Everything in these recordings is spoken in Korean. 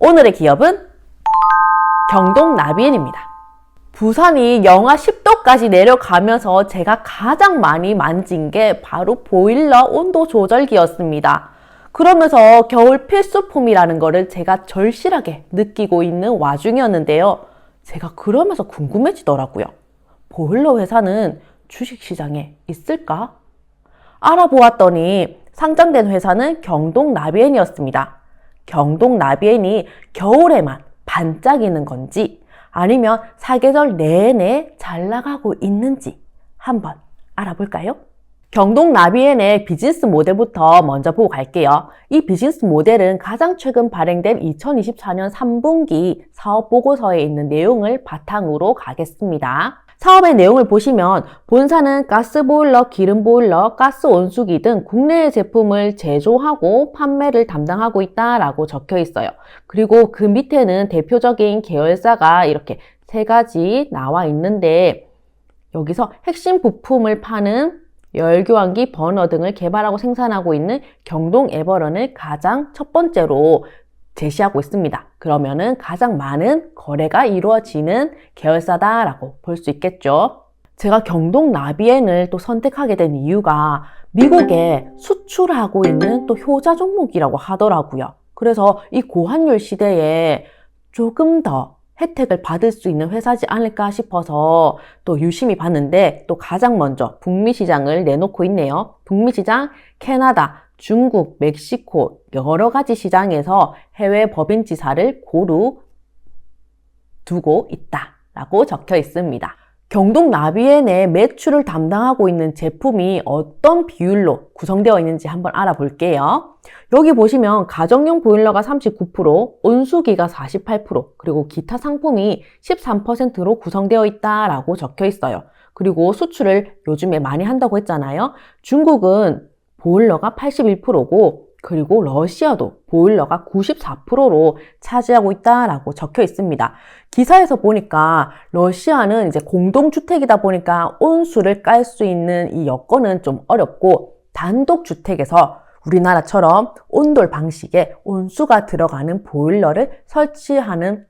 오늘의 기업은 경동 나비엔입니다. 부산이 영하 10도까지 내려가면서 제가 가장 많이 만진 게 바로 보일러 온도 조절기였습니다. 그러면서 겨울 필수품이라는 거를 제가 절실하게 느끼고 있는 와중이었는데요. 제가 그러면서 궁금해지더라고요. 보일러 회사는 주식시장에 있을까? 알아보았더니 상장된 회사는 경동 나비엔이었습니다. 경동 나비엔이 겨울에만 반짝이는 건지 아니면 사계절 내내 잘 나가고 있는지 한번 알아볼까요? 경동 나비엔의 비즈니스 모델부터 먼저 보고 갈게요. 이 비즈니스 모델은 가장 최근 발행된 2024년 3분기 사업보고서에 있는 내용을 바탕으로 가겠습니다. 사업의 내용을 보시면 본사는 가스보일러, 기름보일러, 가스온수기 등 국내의 제품을 제조하고 판매를 담당하고 있다라고 적혀 있어요. 그리고 그 밑에는 대표적인 계열사가 이렇게 3가지 나와 있는데 여기서 핵심 부품을 파는 열교환기, 버너 등을 개발하고 생산하고 있는 경동 에버런을 가장 첫 번째로 제시하고 있습니다. 그러면은 가장 많은 거래가 이루어지는 계열사다라고 볼 수 있겠죠. 제가 경동 나비엔을 또 선택하게 된 이유가 미국에 수출하고 있는 또 효자 종목이라고 하더라고요. 그래서 이 고환율 시대에 조금 더 혜택을 받을 수 있는 회사지 않을까 싶어서 또 유심히 봤는데 또 가장 먼저 북미 시장을 내놓고 있네요. 북미 시장, 캐나다, 중국, 멕시코 여러 가지 시장에서 해외 법인지사를 고루 두고 있다라고 적혀 있습니다. 경동 나비엔의 매출을 담당하고 있는 제품이 어떤 비율로 구성되어 있는지 한번 알아볼게요. 여기 보시면 가정용 보일러가 39%, 온수기가 48%, 그리고 기타 상품이 13%로 구성되어 있다라고 적혀 있어요. 그리고 수출을 요즘에 많이 한다고 했잖아요. 중국은 보일러가 81%고 그리고 러시아도 보일러가 94%로 차지하고 있다라고 적혀 있습니다. 기사에서 보니까 러시아는 이제 공동주택이다 보니까 온수를 깔 수 있는 이 여건은 좀 어렵고 단독주택에서 우리나라처럼 온돌 방식의 온수가 들어가는 보일러를 설치하는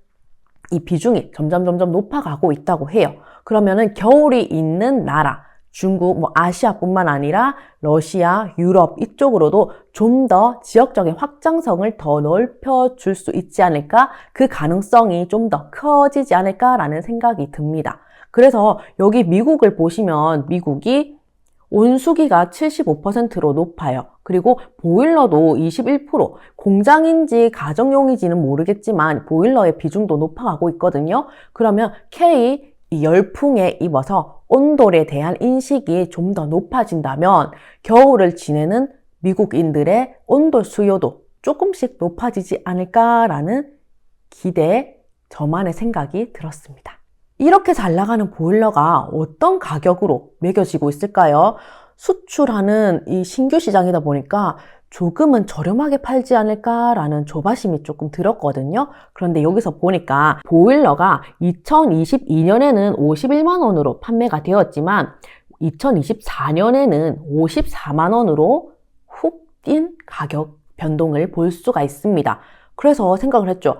이 비중이 점점 높아가고 있다고 해요. 그러면은 겨울이 있는 나라 중국, 아시아뿐만 아니라 러시아, 유럽 이쪽으로도 좀 더 지역적인 확장성을 더 넓혀줄 수 있지 않을까? 그 가능성이 좀 더 커지지 않을까라는 생각이 듭니다. 그래서 여기 미국을 보시면 미국이 온수기가 75%로 높아요. 그리고 보일러도 21%, 공장인지 가정용인지는 모르겠지만 보일러의 비중도 높아가고 있거든요. 그러면 K 이 열풍에 입어서 온돌에 대한 인식이 좀 더 높아진다면 겨울을 지내는 미국인들의 온돌 수요도 조금씩 높아지지 않을까라는 기대, 저만의 생각이 들었습니다. 이렇게 잘 나가는 보일러가 어떤 가격으로 매겨지고 있을까요? 수출하는 이 신규 시장이다 보니까 조금은 저렴하게 팔지 않을까라는 조바심이 조금 들었거든요. 그런데 여기서 보니까 보일러가 2022년에는 51만 원으로 판매가 되었지만 2024년에는 54만 원으로 훅 뛴 가격 변동을 볼 수가 있습니다. 그래서 생각을 했죠.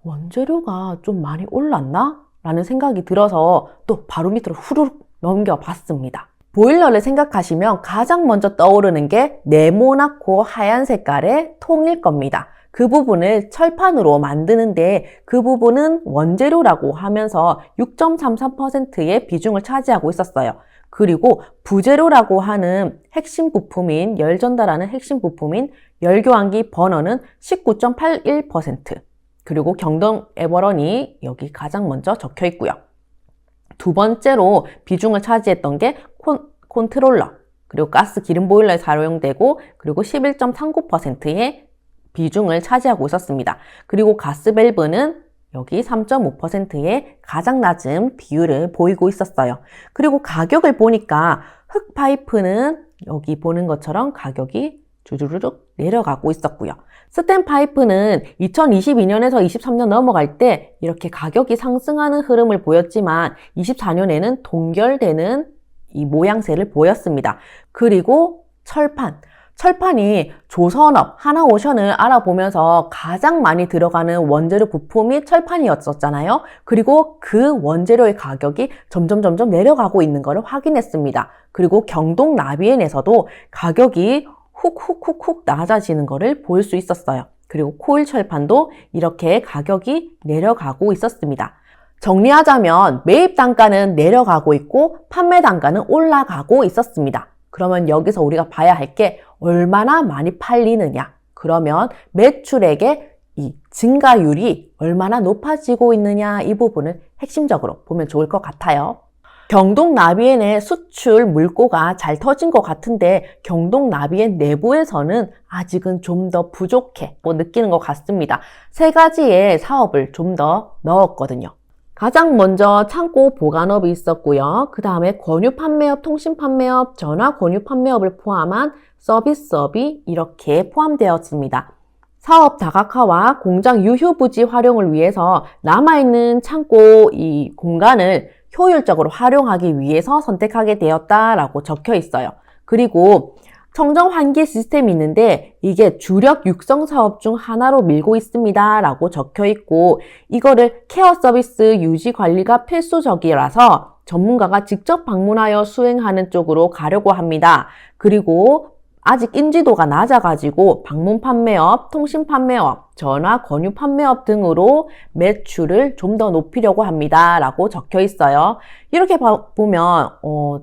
원재료가 좀 많이 올랐나? 라는 생각이 들어서 또 바로 밑으로 후루룩 넘겨봤습니다. 보일러를 생각하시면 가장 먼저 떠오르는 게 네모나고 하얀 색깔의 통일 겁니다. 그 부분을 철판으로 만드는데 그 부분은 원재료라고 하면서 6.33%의 비중을 차지하고 있었어요. 그리고 부재료라고 하는 핵심 부품인 열 전달하는 핵심 부품인 열교환기 버너는 19.81%, 그리고 경동 에버런이 여기 가장 먼저 적혀 있고요. 두 번째로 비중을 차지했던 게 콘트롤러, 그리고 가스 기름 보일러에 사용되고 그리고 11.39%의 비중을 차지하고 있었습니다. 그리고 가스 밸브는 여기 3.5%의 가장 낮은 비율을 보이고 있었어요. 그리고 가격을 보니까 흑파이프는 여기 보는 것처럼 가격이 주르륵 내려가고 있었고요. 스텐 파이프는 2022년에서 23년 넘어갈 때 이렇게 가격이 상승하는 흐름을 보였지만 24년에는 동결되는 이 모양새를 보였습니다. 그리고 철판, 철판이 조선업, 하나오션을 알아보면서 가장 많이 들어가는 원재료 부품이 철판이었었잖아요. 그리고 그 원재료의 가격이 점점 내려가고 있는 것을 확인했습니다. 그리고 경동 나비엔에서도 가격이 훅 낮아지는 것을 볼 수 있었어요. 그리고 코일 철판도 이렇게 가격이 내려가고 있었습니다. 정리하자면 매입 단가는 내려가고 있고 판매 단가는 올라가고 있었습니다. 그러면 여기서 우리가 봐야 할 게 얼마나 많이 팔리느냐. 그러면 매출액의 이 증가율이 얼마나 높아지고 있느냐, 이 부분을 핵심적으로 보면 좋을 것 같아요. 경동 나비엔의 수출 물꼬가 잘 터진 것 같은데 경동 나비엔 내부에서는 아직은 좀 더 부족해 느끼는 것 같습니다. 3가지의 사업을 좀 더 넣었거든요. 가장 먼저 창고 보관업이 있었고요. 그 다음에 권유 판매업, 통신 판매업, 전화 권유 판매업을 포함한 서비스업이 이렇게 포함되었습니다. 사업 다각화와 공장 유휴 부지 활용을 위해서 남아있는 창고 이 공간을 효율적으로 활용하기 위해서 선택하게 되었다라고 적혀 있어요. 그리고 청정 환기 시스템이 있는데 이게 주력 육성 사업 중 하나로 밀고 있습니다 라고 적혀 있고, 이거를 케어 서비스 유지 관리가 필수적이라서 전문가가 직접 방문하여 수행하는 쪽으로 가려고 합니다. 그리고 아직 인지도가 낮아가지고 방문 판매업, 통신 판매업, 전화 권유 판매업 등으로 매출을 좀 더 높이려고 합니다 라고 적혀 있어요. 이렇게 보면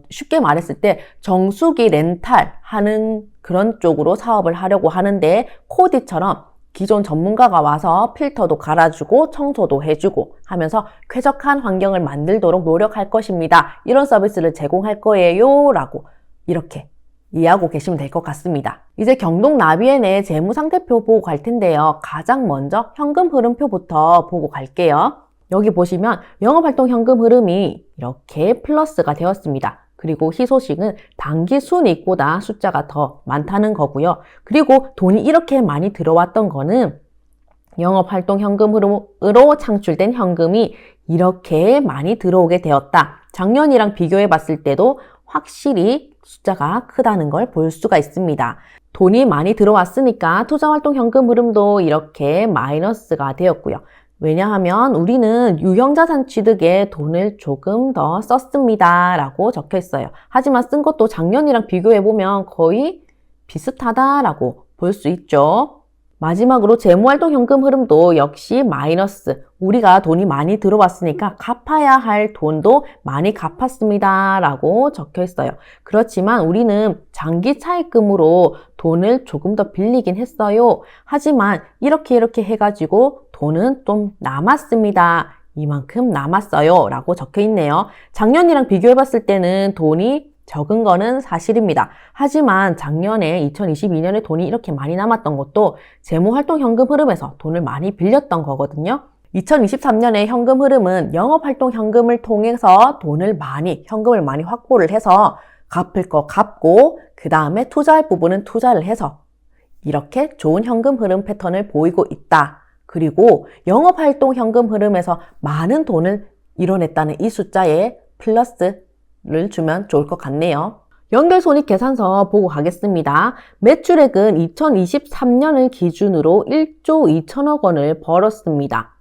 쉽게 말했을 때 정수기 렌탈 하는 그런 쪽으로 사업을 하려고 하는데, 코디처럼 기존 전문가가 와서 필터도 갈아주고 청소도 해주고 하면서 쾌적한 환경을 만들도록 노력할 것입니다. 이런 서비스를 제공할 거예요 라고 이렇게 이해하고 계시면 될 것 같습니다. 이제 경동 나비엔의 재무상태표 보고 갈 텐데요. 가장 먼저 현금 흐름표부터 보고 갈게요. 여기 보시면 영업활동 현금 흐름이 이렇게 플러스가 되었습니다. 그리고 희소식은 단기 순이익보다 숫자가 더 많다는 거고요. 그리고 돈이 이렇게 많이 들어왔던 거는 영업활동 현금 흐름으로 창출된 현금이 이렇게 많이 들어오게 되었다. 작년이랑 비교해 봤을 때도 확실히 숫자가 크다는 걸 볼 수가 있습니다. 돈이 많이 들어왔으니까 투자활동 현금 흐름도 이렇게 마이너스가 되었고요. 왜냐하면 우리는 유형자산 취득에 돈을 조금 더 썼습니다 라고 적혀 있어요. 하지만 쓴 것도 작년이랑 비교해보면 거의 비슷하다라고 볼 수 있죠. 마지막으로 재무활동 현금 흐름도 역시 마이너스. 우리가 돈이 많이 들어왔으니까 갚아야 할 돈도 많이 갚았습니다 라고 적혀 있어요. 그렇지만 우리는 장기 차입금으로 돈을 조금 더 빌리긴 했어요. 하지만 이렇게 해가지고 돈은 좀 남았습니다. 이만큼 남았어요 라고 적혀 있네요. 작년이랑 비교해 봤을 때는 돈이 적은 거는 사실입니다. 하지만 작년에 2022년에 돈이 이렇게 많이 남았던 것도 재무활동 현금 흐름에서 돈을 많이 빌렸던 거거든요. 2023년의 현금 흐름은 영업활동 현금을 통해서 현금을 많이 확보를 해서 갚을 거 갚고 그 다음에 투자할 부분은 투자를 해서 이렇게 좋은 현금 흐름 패턴을 보이고 있다. 그리고 영업활동 현금 흐름에서 많은 돈을 이뤄냈다는 이 숫자에 플러스를 주면 좋을 것 같네요. 연결손익계산서 보고 가겠습니다. 매출액은 2023년을 기준으로 1조 2천억 원을 벌었습니다.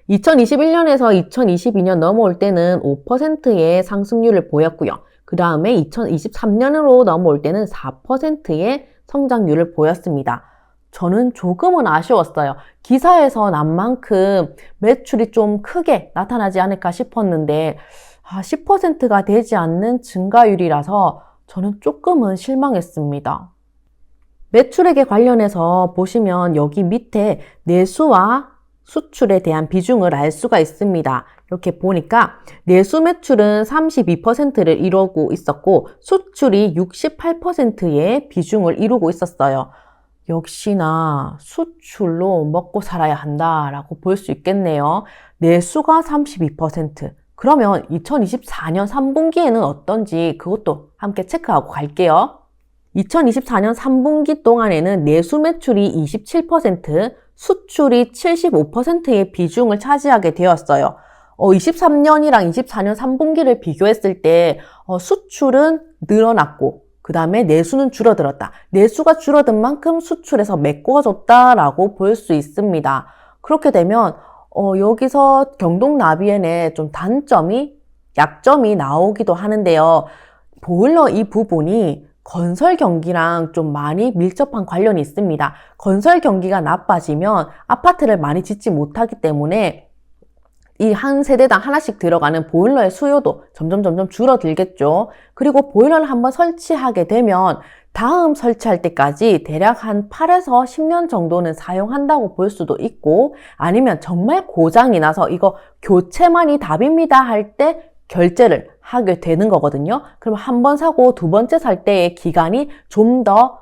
2021년에서 2022년 넘어올 때는 5%의 상승률을 보였고요. 그 다음에 2023년으로 넘어올 때는 4%의 성장률을 보였습니다. 저는 조금은 아쉬웠어요. 기사에서 난 만큼 매출이 좀 크게 나타나지 않을까 싶었는데 10%가 되지 않는 증가율이라서 저는 조금은 실망했습니다. 매출액에 관련해서 보시면 여기 밑에 내수와 수출에 대한 비중을 알 수가 있습니다. 이렇게 보니까 내수 매출은 32%를 이루고 있었고 수출이 68%의 비중을 이루고 있었어요. 역시나 수출로 먹고 살아야 한다라고 볼 수 있겠네요. 내수가 32%. 그러면 2024년 3분기에는 어떤지 그것도 함께 체크하고 갈게요. 2024년 3분기 동안에는 내수 매출이 27%, 수출이 75%의 비중을 차지하게 되었어요. 23년이랑 24년 3분기를 비교했을 때 수출은 늘어났고 그 다음에 내수는 줄어들었다. 내수가 줄어든 만큼 수출에서 메꿔줬다라고 볼 수 있습니다. 그렇게 되면 여기서 경동나비엔의 좀 약점이 나오기도 하는데요. 보일러 이 부분이 건설 경기랑 좀 많이 밀접한 관련이 있습니다. 건설 경기가 나빠지면 아파트를 많이 짓지 못하기 때문에 이 한 세대당 하나씩 들어가는 보일러의 수요도 점점 줄어들겠죠. 그리고 보일러를 한번 설치하게 되면 다음 설치할 때까지 대략 한 8에서 10년 정도는 사용한다고 볼 수도 있고, 아니면 정말 고장이 나서 이거 교체만이 답입니다 할 때 결제를 하게 되는 거거든요. 그럼 한 번 사고 두 번째 살 때의 기간이 좀 더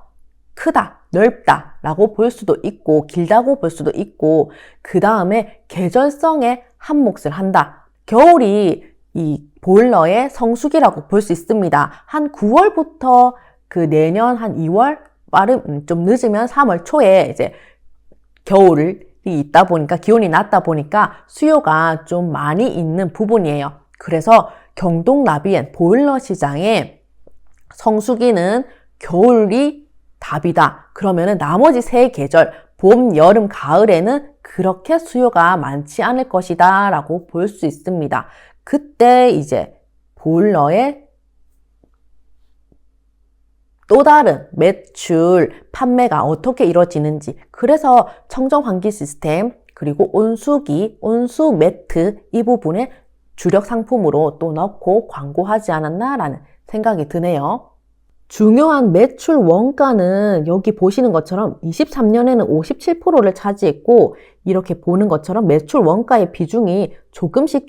크다, 넓다 라고 볼 수도 있고, 길다고 볼 수도 있고, 그 다음에 계절성에 한 몫을 한다. 겨울이 이 보일러의 성수기라고 볼 수 있습니다. 한 9월부터 그 내년 한 2월, 좀 늦으면 3월 초에 이제 겨울이 있다 보니까, 기온이 낮다 보니까 수요가 좀 많이 있는 부분이에요. 그래서 경동나비엔 보일러 시장에 성수기는 겨울이 답이다. 그러면은 나머지 세 계절, 봄, 여름, 가을에는 그렇게 수요가 많지 않을 것이다 라고 볼 수 있습니다. 그때 이제 보일러의 또 다른 매출, 판매가 어떻게 이루어지는지, 그래서 청정환기 시스템, 그리고 온수기, 온수 매트 이 부분에 주력 상품으로 또 넣고 광고하지 않았나라는 생각이 드네요. 중요한 매출 원가는 여기 보시는 것처럼 23년에는 57%를 차지했고, 이렇게 보는 것처럼 매출 원가의 비중이 조금씩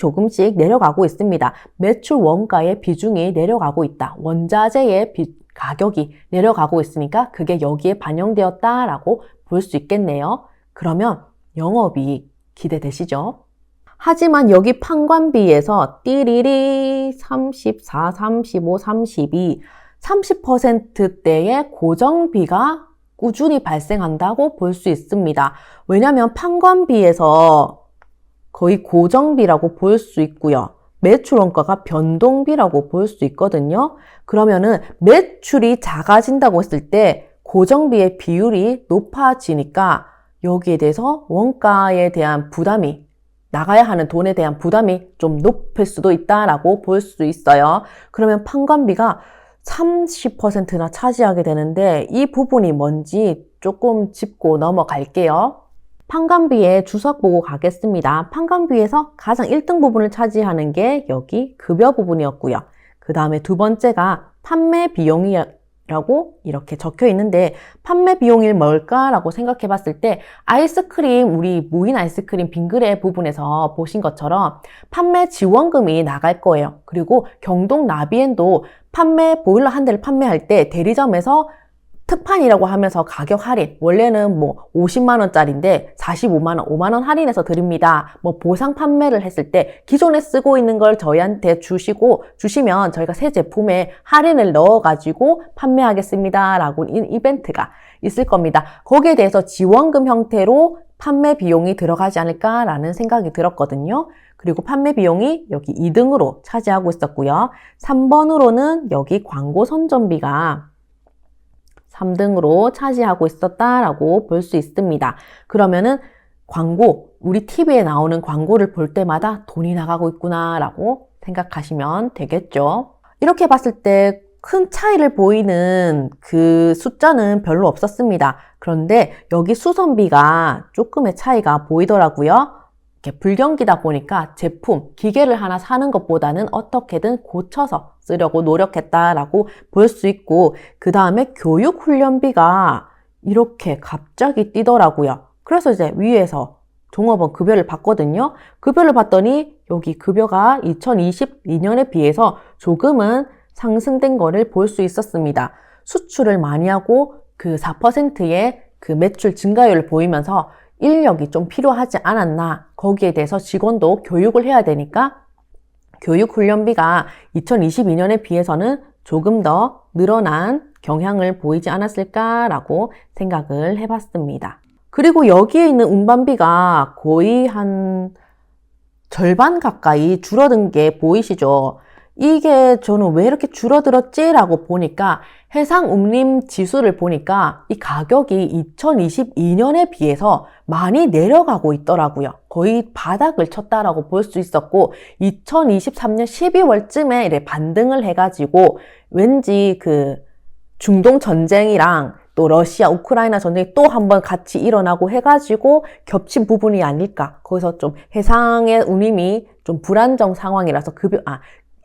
내려가고 있습니다. 매출 원가의 비중이 내려가고 있다. 원자재의 가격이 내려가고 있으니까 그게 여기에 반영되었다라고 볼 수 있겠네요. 그러면 영업이익 기대되시죠? 하지만 여기 판관비에서 띠리리 34, 35, 32 30%대의 고정비가 꾸준히 발생한다고 볼 수 있습니다. 왜냐하면 판관비에서 거의 고정비라고 볼 수 있고요. 매출 원가가 변동비라고 볼 수 있거든요. 그러면은 매출이 작아진다고 했을 때 고정비의 비율이 높아지니까 여기에 대해서 원가에 대한 부담이, 나가야 하는 돈에 대한 부담이 좀 높을 수도 있다라고 볼 수 있어요. 그러면 판관비가 30%나 차지하게 되는데 이 부분이 뭔지 조금 짚고 넘어갈게요. 판관비의 주석 보고 가겠습니다. 판관비에서 가장 1등 부분을 차지하는 게 여기 급여 부분이었고요. 그 다음에 두 번째가 판매 비용이라고 이렇게 적혀 있는데, 판매 비용이 뭘까라고 생각해 봤을 때 아이스크림, 우리 무인 아이스크림 빙그레 부분에서 보신 것처럼 판매 지원금이 나갈 거예요. 그리고 경동나비엔도 보일러 한 대를 판매할 때 대리점에서 특판이라고 하면서 가격 할인, 원래는 뭐 50만원짜리인데 45만원, 5만원 할인해서 드립니다. 뭐 보상 판매를 했을 때 기존에 쓰고 있는 걸 저희한테 주시면 저희가 새 제품에 할인을 넣어가지고 판매하겠습니다 라고 이벤트가 있을 겁니다. 거기에 대해서 지원금 형태로 판매 비용이 들어가지 않을까라는 생각이 들었거든요. 그리고 판매 비용이 여기 2등으로 차지하고 있었고요. 3번으로는 여기 광고 선전비가 3등으로 차지하고 있었다라고 볼 수 있습니다. 그러면은 우리 TV에 나오는 광고를 볼 때마다 돈이 나가고 있구나라고 생각하시면 되겠죠. 이렇게 봤을 때 큰 차이를 보이는 그 숫자는 별로 없었습니다. 그런데 여기 수선비가 조금의 차이가 보이더라고요. 이렇게 불경기다 보니까 기계를 하나 사는 것보다는 어떻게든 고쳐서 쓰려고 노력했다라고 볼 수 있고, 그 다음에 교육훈련비가 이렇게 갑자기 뛰더라고요. 그래서 이제 위에서 종업원 급여를 받거든요. 급여를 받더니 여기 급여가 2022년에 비해서 조금은 상승된 거를 볼 수 있었습니다. 수출을 많이 하고 그 4%의 그 매출 증가율을 보이면서 인력이 좀 필요하지 않았나, 거기에 대해서 직원도 교육을 해야 되니까 교육훈련비가 2022년에 비해서는 조금 더 늘어난 경향을 보이지 않았을까라고 생각을 해봤습니다. 그리고 여기에 있는 운반비가 거의 한 절반 가까이 줄어든 게 보이시죠? 이게 저는 왜 이렇게 줄어들었지? 라고 보니까 해상운임 지수를 보니까 이 가격이 2022년에 비해서 많이 내려가고 있더라고요. 거의 바닥을 쳤다라고 볼 수 있었고 2023년 12월쯤에 이래 반등을 해가지고 왠지 그 중동 전쟁이랑 또 러시아, 우크라이나 전쟁이 또 한 번 같이 일어나고 해가지고 겹친 부분이 아닐까. 거기서 좀 해상의 운임이 좀 불안정 상황이라서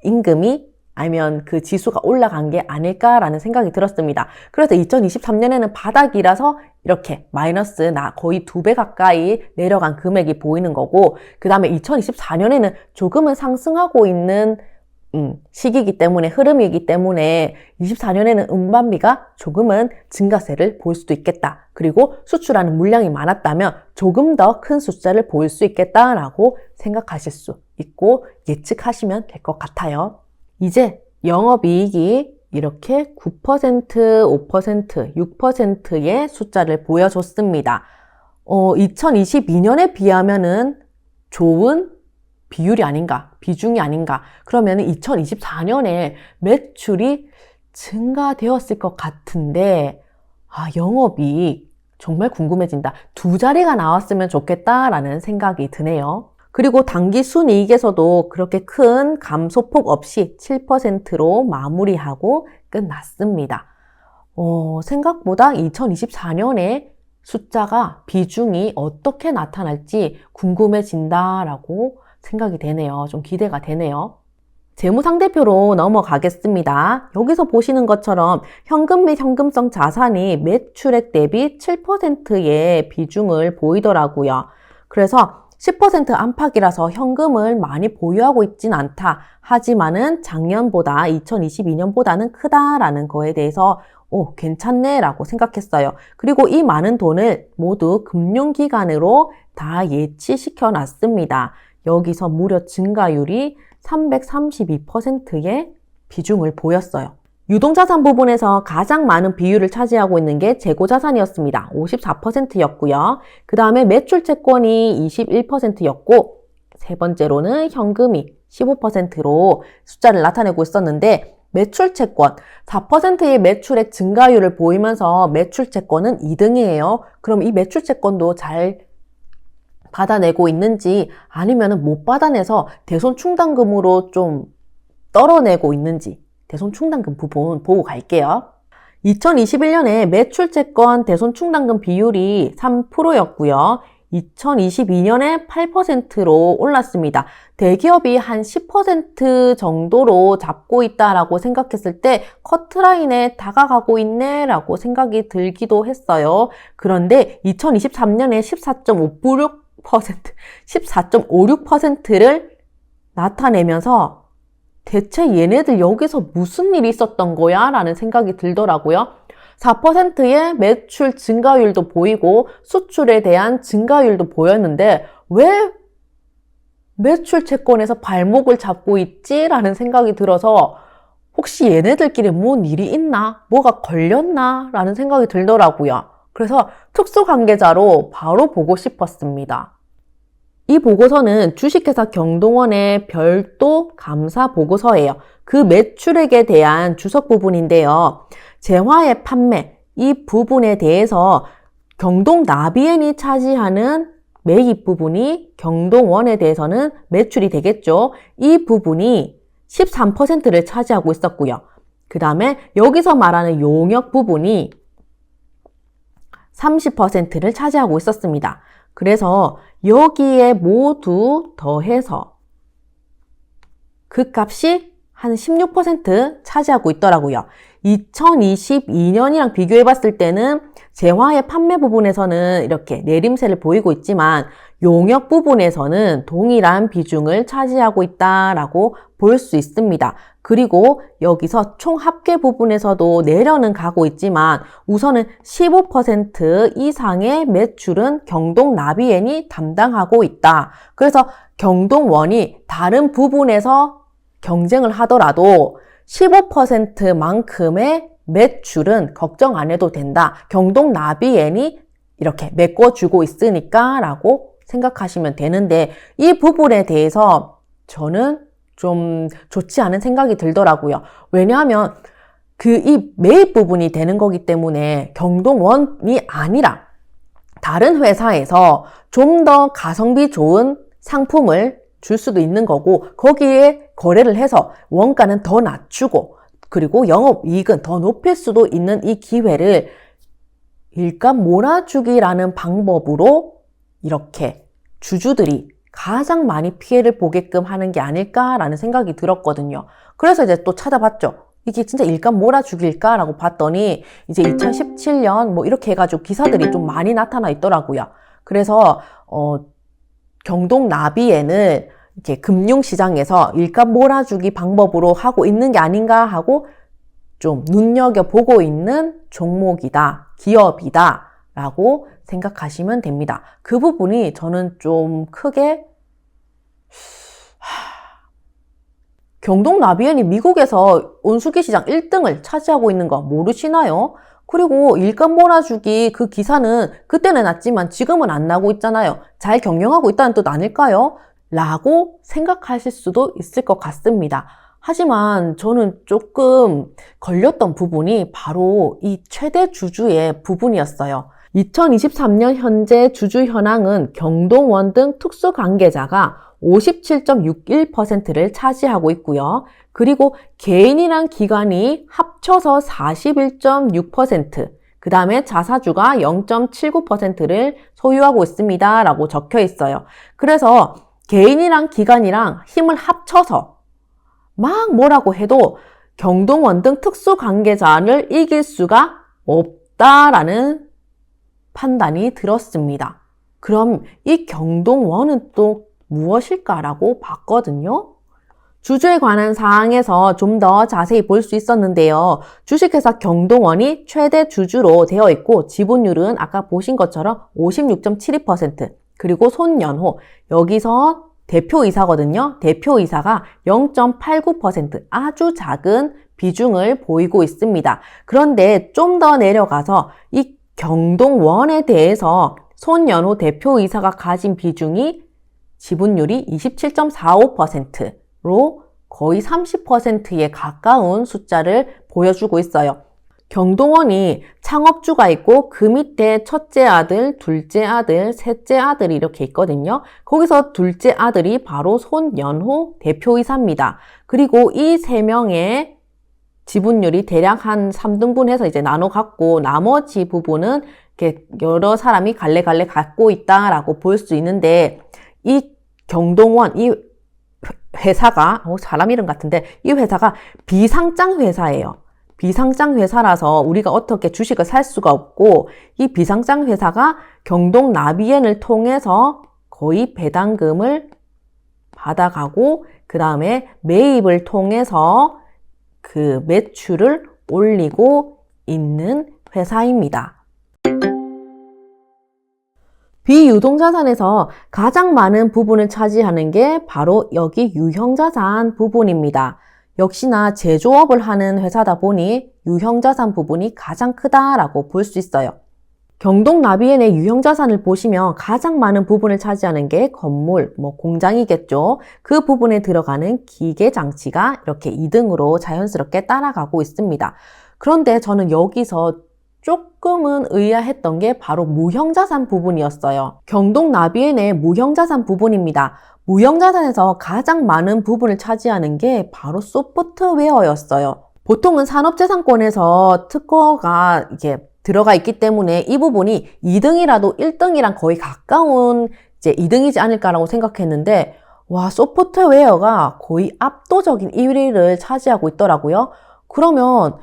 임금이 아니면 그 지수가 올라간 게 아닐까라는 생각이 들었습니다. 그래서 2023년에는 바닥이라서 이렇게 마이너스 거의 2배 가까이 내려간 금액이 보이는 거고, 그 다음에 2024년에는 조금은 상승하고 있는 시기이기 때문에, 흐름이기 때문에 24년에는 운반비가 조금은 증가세를 보일 수도 있겠다. 그리고 수출하는 물량이 많았다면 조금 더 큰 숫자를 보일 수 있겠다라고 생각하실 수 있고 예측하시면 될 것 같아요. 이제 영업이익이 이렇게 9%, 5%, 6%의 숫자를 보여줬습니다. 2022년에 비하면은 좋은 비율이 아닌가, 비중이 아닌가. 그러면 2024년에 매출이 증가되었을 것 같은데, 영업이익 정말 궁금해진다. 2자리가 나왔으면 좋겠다라는 생각이 드네요. 그리고 당기 순이익에서도 그렇게 큰 감소폭 없이 7%로 마무리하고 끝났습니다. 생각보다 2024년에 숫자가, 비중이 어떻게 나타날지 궁금해진다라고 생각이 되네요. 좀 기대가 되네요. 재무상대표로 넘어가겠습니다. 여기서 보시는 것처럼 현금 및 현금성 자산이 매출액 대비 7%의 비중을 보이더라고요. 그래서 10% 안팎이라서 현금을 많이 보유하고 있진 않다. 하지만은 작년보다 2022년보다는 크다라는 거에 대해서 괜찮네 라고 생각했어요. 그리고 이 많은 돈을 모두 금융기관으로 다 예치시켜 놨습니다. 여기서 무려 증가율이 332%의 비중을 보였어요. 유동자산 부분에서 가장 많은 비율을 차지하고 있는 게 재고자산이었습니다. 54%였고요. 그 다음에 매출채권이 21%였고 세 번째로는 현금이 15%로 숫자를 나타내고 있었는데 매출채권 4%의 매출액 증가율을 보이면서 매출채권은 2등이에요. 그럼 이 매출채권도 잘 받아내고 있는지 아니면 못 받아내서 대손충당금으로 좀 떨어내고 있는지 대손충당금 부분 보고 갈게요. 2021년에 매출채권 대손충당금 비율이 3%였고요. 2022년에 8%로 올랐습니다. 대기업이 한 10% 정도로 잡고 있다라고 생각했을 때 커트라인에 다가가고 있네라고 생각이 들기도 했어요. 그런데 2023년에 14.56%를 나타내면서 대체 얘네들 여기서 무슨 일이 있었던 거야? 라는 생각이 들더라고요. 4%의 매출 증가율도 보이고 수출에 대한 증가율도 보였는데 왜 매출 채권에서 발목을 잡고 있지? 라는 생각이 들어서 혹시 얘네들끼리 뭔 일이 있나? 뭐가 걸렸나? 라는 생각이 들더라고요. 그래서 특수관계자로 바로 보고 싶었습니다. 이 보고서는 주식회사 경동원의 별도 감사 보고서예요. 그 매출액에 대한 주석 부분인데요. 재화의 판매, 이 부분에 대해서 경동나비엔이 차지하는 매입 부분이 경동원에 대해서는 매출이 되겠죠. 이 부분이 13%를 차지하고 있었고요. 그 다음에 여기서 말하는 용역 부분이 30%를 차지하고 있었습니다. 그래서 여기에 모두 더해서 그 값이 한 16% 차지하고 있더라고요. 2022년이랑 비교해 봤을 때는 재화의 판매 부분에서는 이렇게 내림세를 보이고 있지만 용역 부분에서는 동일한 비중을 차지하고 있다라고 볼 수 있습니다. 그리고 여기서 총 합계 부분에서도 내려는 가고 있지만 우선은 15% 이상의 매출은 경동나비엔이 담당하고 있다. 그래서 경동원이 다른 부분에서 경쟁을 하더라도 15%만큼의 매출은 걱정 안 해도 된다. 경동나비엔이 이렇게 메꿔주고 있으니까 라고 생각하시면 되는데 이 부분에 대해서 저는 좀 좋지 않은 생각이 들더라고요. 왜냐하면 이 매입 부분이 되는 거기 때문에 경동원이 아니라 다른 회사에서 좀 더 가성비 좋은 상품을 줄 수도 있는 거고, 거기에 거래를 해서 원가는 더 낮추고 그리고 영업이익은 더 높일 수도 있는 이 기회를 일감 몰아주기라는 방법으로 이렇게 주주들이 가장 많이 피해를 보게끔 하는 게 아닐까라는 생각이 들었거든요. 그래서 이제 또 찾아봤죠. 이게 진짜 일감 몰아주기일까라고 봤더니 이제 2017년 뭐 이렇게 해가지고 기사들이 좀 많이 나타나 있더라고요. 그래서 경동나비에는 이렇게 금융시장에서 일감 몰아주기 방법으로 하고 있는 게 아닌가 하고 좀 눈여겨보고 있는 종목이다, 기업이다 라고 생각하시면 됩니다. 그 부분이 저는 좀 크게 경동나비엔이 미국에서 온수기 시장 1등을 차지하고 있는 거 모르시나요? 그리고 일감 몰아주기 그 기사는 그때는 났지만 지금은 안 나고 있잖아요. 잘 경영하고 있다는 뜻 아닐까요? 라고 생각하실 수도 있을 것 같습니다. 하지만 저는 조금 걸렸던 부분이 바로 이 최대 주주의 부분이었어요. 2023년 현재 주주 현황은 경동원 등 특수관계자가 57.61%를 차지하고 있고요. 그리고 개인이랑 기관이 합쳐서 41.6%, 그 다음에 자사주가 0.79%를 소유하고 있습니다. 라고 적혀 있어요. 그래서 개인이랑 기관이랑 힘을 합쳐서 막 뭐라고 해도 경동원 등 특수관계자를 이길 수가 없다라는 판단이 들었습니다. 그럼 이 경동원은 또 무엇일까라고 봤거든요. 주주에 관한 사항에서 좀 더 자세히 볼 수 있었는데요. 주식회사 경동원이 최대 주주로 되어 있고 지분율은 아까 보신 것처럼 56.72%, 그리고 손연호, 여기서 대표이사거든요. 대표이사가 0.89%, 아주 작은 비중을 보이고 있습니다. 그런데 좀 더 내려가서 이 경동원에 대해서 손연호 대표이사가 가진 비중이 지분율이 27.45%로 거의 30%에 가까운 숫자를 보여주고 있어요. 경동원이 창업주가 있고 그 밑에 첫째 아들, 둘째 아들, 셋째 아들이 이렇게 있거든요. 거기서 둘째 아들이 바로 손연호 대표이사입니다. 그리고 이 세 명의 지분율이 대략 한 3등분해서 이제 나눠 갖고 나머지 부분은 이렇게 여러 사람이 갈래갈래 갖고 있다라고 볼 수 있는데, 이 경동원, 이 회사가, 사람 이름 같은데, 이 회사가 비상장 회사예요. 비상장 회사라서 우리가 어떻게 주식을 살 수가 없고, 이 비상장 회사가 경동나비엔을 통해서 거의 배당금을 받아가고, 그 다음에 매입을 통해서 그 매출을 올리고 있는 회사입니다. 비유동자산에서 가장 많은 부분을 차지하는 게 바로 여기 유형자산 부분입니다. 역시나 제조업을 하는 회사다 보니 유형자산 부분이 가장 크다라고 볼 수 있어요. 경동나비엔의 유형자산을 보시면 가장 많은 부분을 차지하는 게 건물, 공장이겠죠. 그 부분에 들어가는 기계장치가 이렇게 2등으로 자연스럽게 따라가고 있습니다. 그런데 저는 여기서 조금은 의아했던 게 바로 무형자산 부분이었어요. 경동나비엔의 무형자산 부분입니다. 무형자산에서 가장 많은 부분을 차지하는 게 바로 소프트웨어였어요. 보통은 산업재산권에서 특허가 이게 들어가 있기 때문에 이 부분이 2등이라도 1등이랑 거의 가까운 이제 2등이지 않을까라고 생각했는데, 와, 소프트웨어가 거의 압도적인 1위를 차지하고 있더라고요. 그러면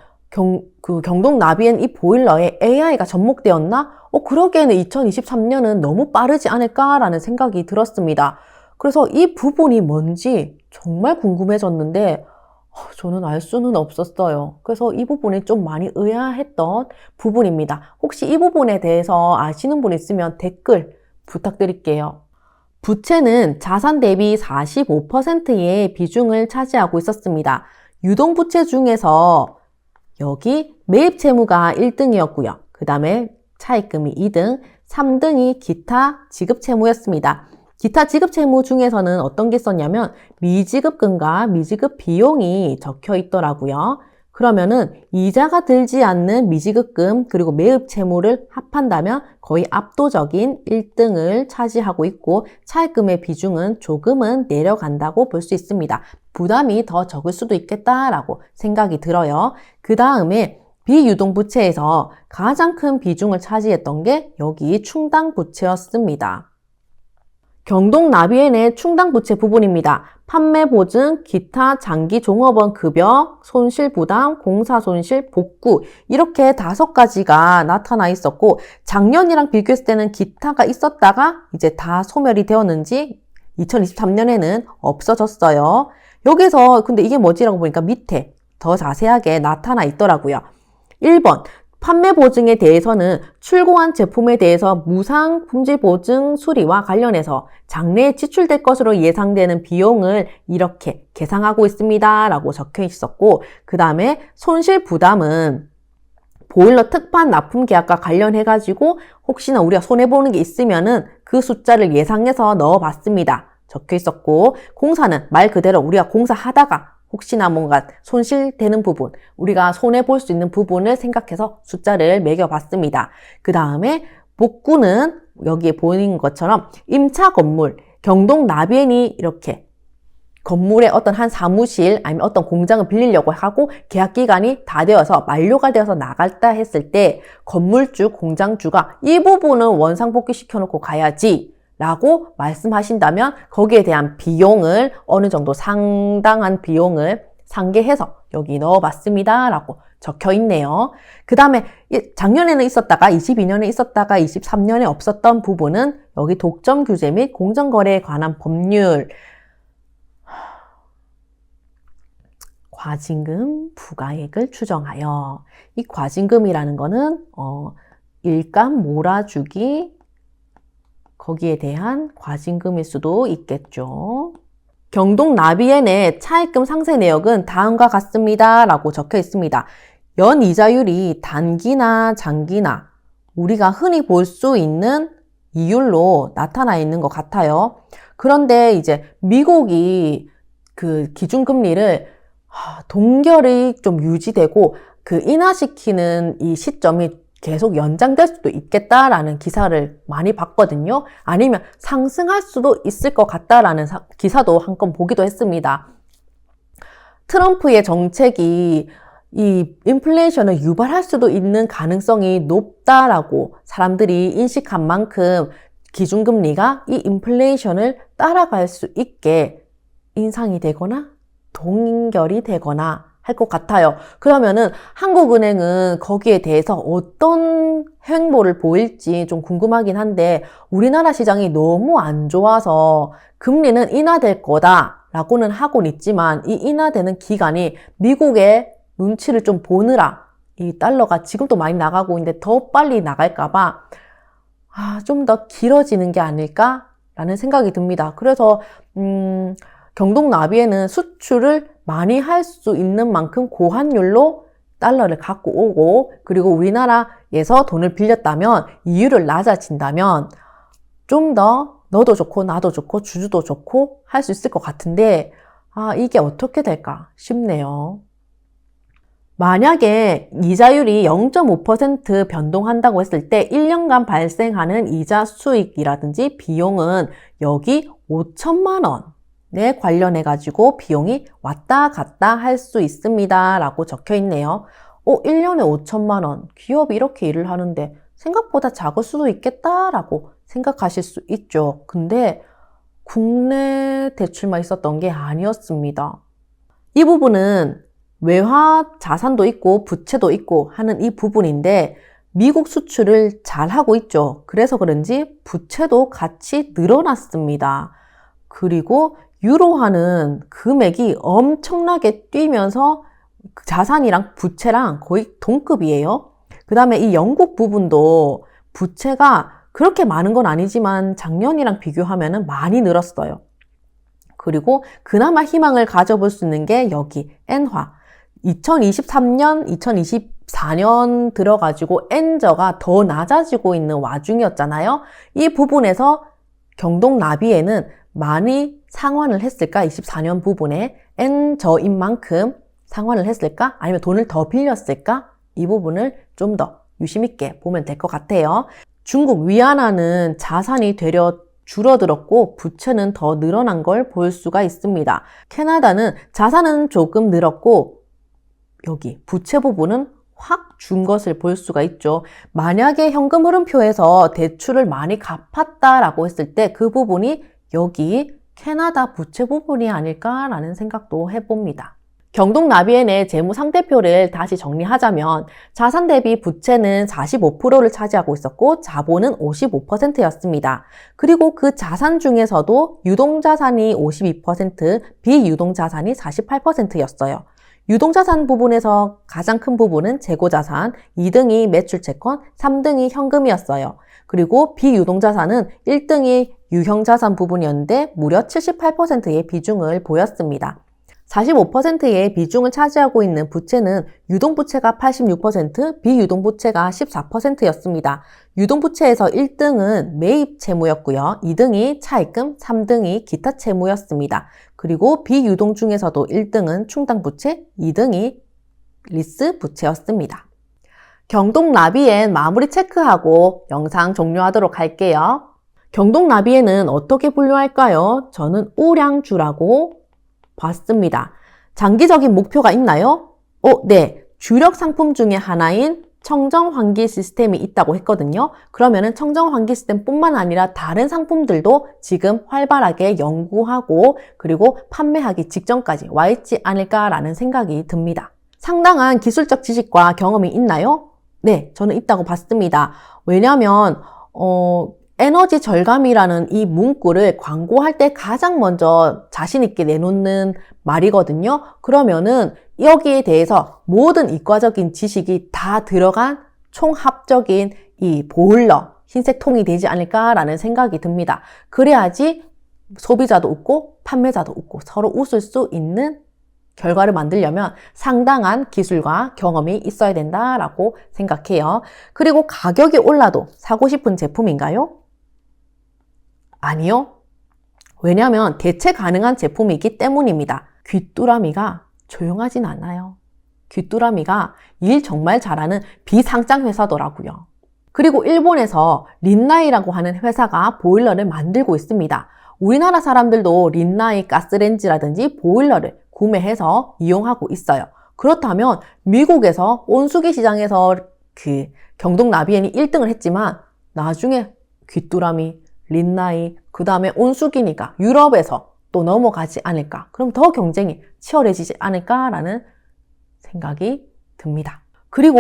경동나비엔 이 보일러에 AI가 접목되었나? 그러기에는 2023년은 너무 빠르지 않을까라는 생각이 들었습니다. 그래서 이 부분이 뭔지 정말 궁금해졌는데 저는 알 수는 없었어요. 그래서 이 부분이 좀 많이 의아했던 부분입니다. 혹시 이 부분에 대해서 아시는 분 있으면 댓글 부탁드릴게요. 부채는 자산 대비 45%의 비중을 차지하고 있었습니다. 유동부채 중에서 여기 매입 채무가 1등이었고요. 그 다음에 차입금이 2등, 3등이 기타 지급 채무였습니다. 기타 지급 채무 중에서는 어떤 게 있었냐면 미지급금과 미지급 비용이 적혀 있더라고요. 그러면은 이자가 들지 않는 미지급금 그리고 매입 채무를 합한다면 거의 압도적인 1등을 차지하고 있고 차입금의 비중은 조금은 내려간다고 볼 수 있습니다. 부담이 더 적을 수도 있겠다라고 생각이 들어요. 그 다음에 비유동부채에서 가장 큰 비중을 차지했던 게 여기 충당부채였습니다. 경동나비엔의 충당부채 부분입니다. 판매보증, 기타, 장기 종업원 급여, 손실부담, 공사손실, 복구 이렇게 5가지가 나타나 있었고 작년이랑 비교했을 때는 기타가 있었다가 이제 다 소멸이 되었는지 2023년에는 없어졌어요. 여기서 근데 이게 뭐지라고 보니까 밑에 더 자세하게 나타나 있더라고요. 1번 판매 보증에 대해서는 출고한 제품에 대해서 무상 품질 보증 수리와 관련해서 장래에 지출될 것으로 예상되는 비용을 이렇게 계상하고 있습니다 라고 적혀 있었고 그 다음에 손실 부담은 보일러 특판 납품 계약과 관련해 가지고 혹시나 우리가 손해보는 게 있으면은 그 숫자를 예상해서 넣어봤습니다 적혀 있었고 공사는 말 그대로 우리가 공사하다가 혹시나 뭔가 손실되는 부분, 우리가 손해볼 수 있는 부분을 생각해서 숫자를 매겨봤습니다. 그 다음에 복구는 여기에 보이는 것처럼 임차 건물, 경동나비엔이 이렇게 건물의 어떤 한 사무실 아니면 어떤 공장을 빌리려고 하고 계약 기간이 다 되어서 만료가 되어서 나갔다 했을 때 건물주, 공장주가 이 부분은 원상복귀 시켜놓고 가야지 라고 말씀하신다면 거기에 대한 비용을 어느 정도 상당한 비용을 상계해서 여기 넣어봤습니다 라고 적혀 있네요. 그 다음에 작년에는 있었다가 22년에 있었다가 23년에 없었던 부분은 여기 독점 규제 및 공정거래에 관한 법률 과징금 부과액을 추정하여 이 과징금이라는 거는 일감 몰아주기 거기에 대한 과징금일 수도 있겠죠. 경동나비엔의 차입금 상세 내역은 다음과 같습니다 라고 적혀 있습니다. 연이자율이 단기나 장기나 우리가 흔히 볼 수 있는 이율로 나타나 있는 것 같아요. 그런데 이제 미국이 그 기준금리를 동결이 좀 유지되고 그 인하시키는 이 시점이 계속 연장될 수도 있겠다라는 기사를 많이 봤거든요. 아니면 상승할 수도 있을 것 같다라는 기사도 한 건 보기도 했습니다. 트럼프의 정책이 이 인플레이션을 유발할 수도 있는 가능성이 높다라고 사람들이 인식한 만큼 기준금리가 이 인플레이션을 따라갈 수 있게 인상이 되거나 동결이 되거나 할 것 같아요. 그러면은 한국은행은 거기에 대해서 어떤 행보를 보일지 좀 궁금하긴 한데 우리나라 시장이 너무 안 좋아서 금리는 인하될 거다라고는 하고는 있지만 이 인하되는 기간이 미국의 눈치를 좀 보느라 이 달러가 지금도 많이 나가고 있는데 더 빨리 나갈까봐 좀 더 길어지는 게 아닐까라는 생각이 듭니다. 그래서 경동나비엔은 수출을 많이 할 수 있는 만큼 고환율로 달러를 갖고 오고 그리고 우리나라에서 돈을 빌렸다면 이율을 낮아진다면 좀 더 너도 좋고 나도 좋고 주주도 좋고 할 수 있을 것 같은데 이게 어떻게 될까 싶네요. 만약에 이자율이 0.5% 변동한다고 했을 때 1년간 발생하는 이자 수익이라든지 비용은 여기 5천만 원에 관련해 가지고 비용이 왔다 갔다 할 수 있습니다 라고 적혀 있네요. 1년에 5천만 원, 기업이 이렇게 일을 하는데 생각보다 작을 수도 있겠다라고 생각하실 수 있죠. 근데 국내 대출만 있었던 게 아니었습니다. 이 부분은 외화 자산도 있고 부채도 있고 하는 이 부분인데 미국 수출을 잘 하고 있죠. 그래서 그런지 부채도 같이 늘어났습니다. 그리고 유로화는 금액이 엄청나게 뛰면서 자산이랑 부채랑 거의 동급이에요. 그 다음에 이 영국 부분도 부채가 그렇게 많은 건 아니지만 작년이랑 비교하면 많이 늘었어요. 그리고 그나마 희망을 가져볼 수 있는 게 여기 엔화. 2023년, 2024년 들어가지고 엔저가 더 낮아지고 있는 와중이었잖아요. 이 부분에서 경동 나비에는 많이 상환을 했을까? 24년 부분에 N저인 만큼 상환을 했을까? 아니면 돈을 더 빌렸을까? 이 부분을 좀 더 유심 있게 보면 될 것 같아요. 중국 위안화는 자산이 되려 줄어들었고 부채는 더 늘어난 걸 볼 수가 있습니다. 캐나다는 자산은 조금 늘었고 여기 부채 부분은 확 준 것을 볼 수가 있죠. 만약에 현금 흐름표에서 대출을 많이 갚았다라고 했을 때 그 부분이 여기 캐나다 부채 부분이 아닐까라는 생각도 해봅니다. 경동 나비엔의 재무 상대표를 다시 정리하자면 자산 대비 부채는 45%를 차지하고 있었고 자본은 55%였습니다. 그리고 그 자산 중에서도 유동자산이 52%, 비유동자산이 48%였어요. 유동자산 부분에서 가장 큰 부분은 재고자산, 2등이 매출채권, 3등이 현금이었어요. 그리고 비유동자산은 1등이 유형자산 부분이었는데 무려 78%의 비중을 보였습니다. 45%의 비중을 차지하고 있는 부채는 유동부채가 86%, 비유동부채가 14%였습니다. 유동부채에서 1등은 매입 채무였고요. 2등이 차입금, 3등이 기타 채무였습니다. 그리고 비유동 중에서도 1등은 충당부채, 2등이 리스 부채였습니다. 경동 나비엔 마무리 체크하고 영상 종료하도록 할게요. 경동 나비엔은 어떻게 분류할까요? 저는 우량주라고 봤습니다. 장기적인 목표가 있나요? 네. 주력 상품 중에 하나인 청정환기 시스템이 있다고 했거든요. 그러면은 청정환기 시스템뿐만 아니라 다른 상품들도 지금 활발하게 연구하고 그리고 판매하기 직전까지 와 있지 않을까라는 생각이 듭니다. 상당한 기술적 지식과 경험이 있나요? 네, 저는 있다고 봤습니다. 왜냐하면 에너지 절감이라는 이 문구를 광고할 때 가장 먼저 자신 있게 내놓는 말이거든요. 그러면은 여기에 대해서 모든 이과적인 지식이 다 들어간 총합적인 이 보일러, 흰색 통이 되지 않을까라는 생각이 듭니다. 그래야지 소비자도 웃고 판매자도 웃고 서로 웃을 수 있는 결과를 만들려면 상당한 기술과 경험이 있어야 된다라고 생각해요. 그리고 가격이 올라도 사고 싶은 제품인가요? 아니요. 왜냐하면 대체 가능한 제품이기 때문입니다. 귀뚜라미가 조용하진 않아요. 귀뚜라미가 일 정말 잘하는 비상장 회사더라고요. 그리고 일본에서 린나이라고 하는 회사가 보일러를 만들고 있습니다. 우리나라 사람들도 린나이 가스레인지라든지 보일러를 구매해서 이용하고 있어요. 그렇다면 미국에서 온수기 시장에서 그 경동 나비엔이 1등을 했지만 나중에 귀뚜라미, 린나이, 그 다음에 온수기니까 유럽에서 또 넘어가지 않을까. 그럼 더 경쟁이 치열해지지 않을까라는 생각이 듭니다. 그리고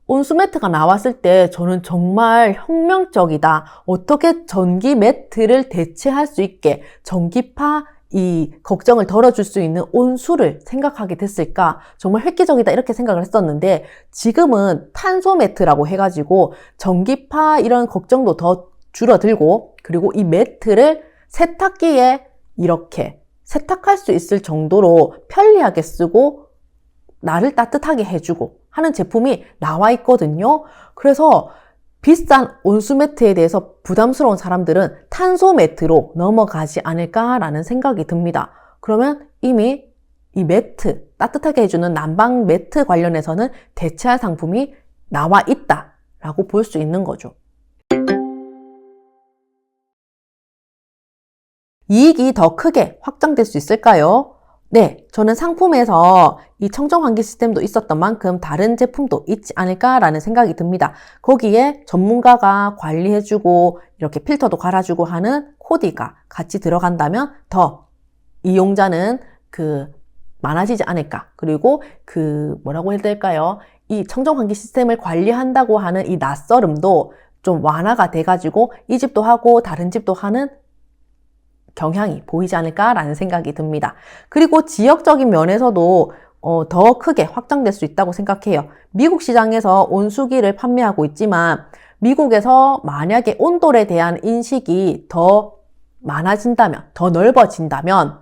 온수매트가 나왔을 때 저는 정말 혁명적이다. 어떻게 전기 매트를 대체할 수 있게 전기파 이 걱정을 덜어줄 수 있는 온수를 생각하게 됐을까? 정말 획기적이다 이렇게 생각을 했었는데 지금은 탄소 매트라고 해가지고 전기파 이런 걱정도 더 줄어들고 그리고 이 매트를 세탁기에 이렇게 세탁할 수 있을 정도로 편리하게 쓰고 나를 따뜻하게 해주고 하는 제품이 나와 있거든요. 그래서 비싼 온수 매트에 대해서 부담스러운 사람들은 탄소 매트로 넘어가지 않을까라는 생각이 듭니다. 그러면 이미 이 매트, 따뜻하게 해주는 난방 매트 관련해서는 대체할 상품이 나와 있다라고 볼 수 있는 거죠. 이익이 더 크게 확장될 수 있을까요? 네, 저는 상품에서 이 청정환기 시스템도 있었던 만큼 다른 제품도 있지 않을까라는 생각이 듭니다. 거기에 전문가가 관리해주고 이렇게 필터도 갈아주고 하는 코디가 같이 들어간다면 더 이용자는 많아지지 않을까. 그리고 뭐라고 해야 될까요? 이 청정환기 시스템을 관리한다고 하는 이 낯설음도 좀 완화가 돼가지고 이 집도 하고 다른 집도 하는 경향이 보이지 않을까라는 생각이 듭니다. 그리고 지역적인 면에서도 더 크게 확장될 수 있다고 생각해요. 미국 시장에서 온수기를 판매하고 있지만 미국에서 만약에 온돌에 대한 인식이 더 많아진다면, 더 넓어진다면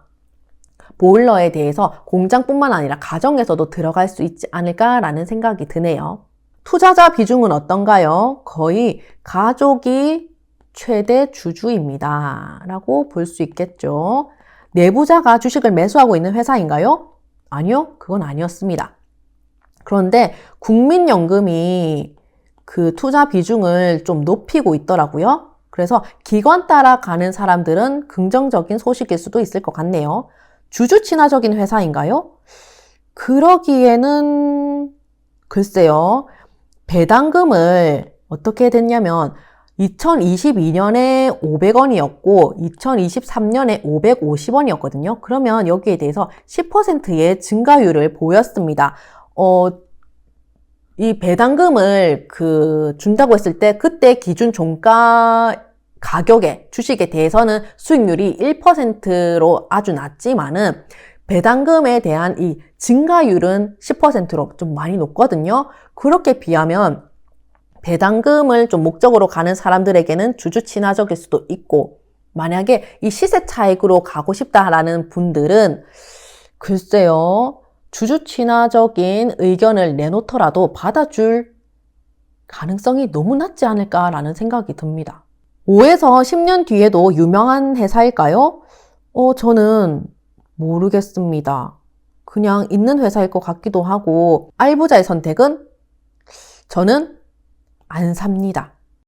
보일러에 대해서 공장뿐만 아니라 가정에서도 들어갈 수 있지 않을까라는 생각이 드네요. 투자자 비중은 어떤가요? 거의 가족이 최대 주주입니다. 라고 볼 수 있겠죠. 내부자가 주식을 매수하고 있는 회사인가요? 아니요, 그건 아니었습니다. 그런데 국민연금이 그 투자 비중을 좀 높이고 있더라고요. 그래서 기관 따라 가는 사람들은 긍정적인 소식일 수도 있을 것 같네요. 주주 친화적인 회사인가요? 그러기에는 글쎄요. 배당금을 어떻게 됐냐면 2022년에 500원이었고 2023년에 550원이었거든요. 그러면 여기에 대해서 10%의 증가율을 보였습니다. 이 배당금을 준다고 했을 때 그때 기준 종가 가격에 주식에 대해서는 수익률이 1%로 아주 낮지만은 배당금에 대한 이 증가율은 10%로 좀 많이 높거든요. 그렇게 비하면 배당금을 좀 목적으로 가는 사람들에게는 주주 친화적일 수도 있고, 만약에 이 시세 차익으로 가고 싶다라는 분들은 글쎄요, 주주 친화적인 의견을 내놓더라도 받아줄 가능성이 너무 낮지 않을까라는 생각이 듭니다. 5에서 10년 뒤에도 유명한 회사일까요? 저는 모르겠습니다. 그냥 있는 회사일 것 같기도 하고, 알부자의 선택은 저는 안 삽니다.